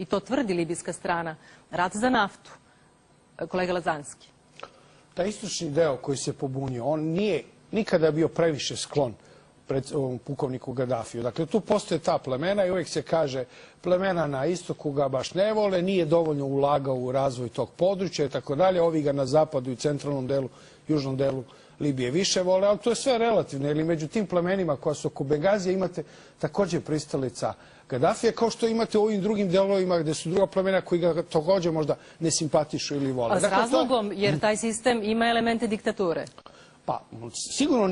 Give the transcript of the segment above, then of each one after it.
i to tvrdi libijska strana, rat za naftu. Kolega Lazanski. Taj istočni deo koji se pobunio, on nije nikada bio previše sklon pred pukovniku Gadafiju. Dakle, tu postoje ta plemena i uvijek se kaže plemena na istoku ga baš ne vole, nije dovoljno ulagao u razvoj tog područja i tako dalje. Ovi ga na zapadu i centralnom delu, južnom delu Libije više vole, ali to je sve relativno. Ili među tim plemenima koja su oko Bengazija imate također pristalica Gadafija, kao što imate u ovim drugim delovima gdje su druga plemena koji ga također možda ne simpatišu ili vole. A s razlogom, jer taj sistem ima elemente diktature. Pa, sigurno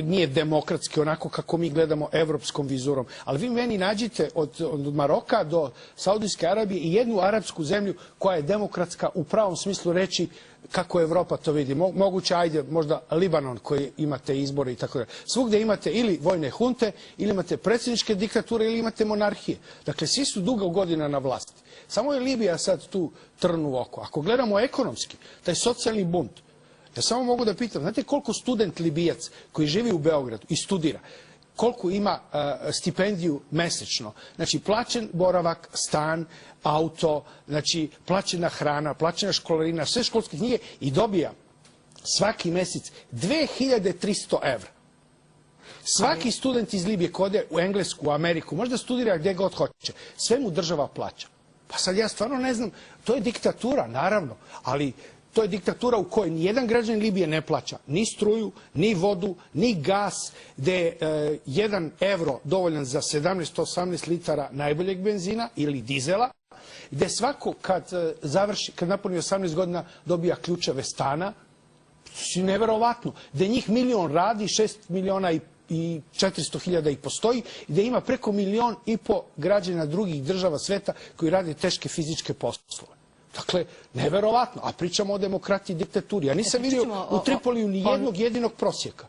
nije demokratski onako kako mi gledamo evropskom vizurom, ali vi meni nađite od Maroka do Saudijske Arabije i jednu arapsku zemlju koja je demokratska u pravom smislu reći kako Evropa to vidi. Moguće, ajde, možda Libanon koji imate izbore i tako dalje. Svugdje imate ili vojne hunte, ili imate predsjedničke diktature, ili imate monarhije. Dakle, svi su dugo godina na vlasti. Samo je Libija sad tu trn u oko. Ako gledamo ekonomski, taj socijalni bunt, ja samo mogu da pitam, znate koliko student Libijac koji živi u Beogradu i studira, koliko ima stipendiju mesečno? Znači, plaćen boravak, stan, auto, znači, plaćena hrana, plaćena školarina, sve školske knjige i dobija svaki mesec 2300 evra. Svaki student iz Libije koji ode u Englesku, u Ameriku, možda studira gdje god hoće, sve mu država plaća. Pa sad ja stvarno ne znam, to je diktatura, naravno, ali to je diktatura u kojoj nijedan građanin Libije ne plaća ni struju, ni vodu, ni gas, gdje je 1 evro dovoljan za 17-18 litara najboljeg benzina ili dizela, gdje svako kad napuni 18 godina dobija ključeve stana, to je neverovatno, gdje njih 1 milion radi, 6 miliona i 400.000 ih postoji, gdje ima preko 1,5 miliona građana drugih država sveta koji rade teške fizičke poslove. Dakle, neverovatno, a pričamo o demokratiji i diktaturi. Ja nisam vidio u Tripoliju ni jednog jedinog prosjeka.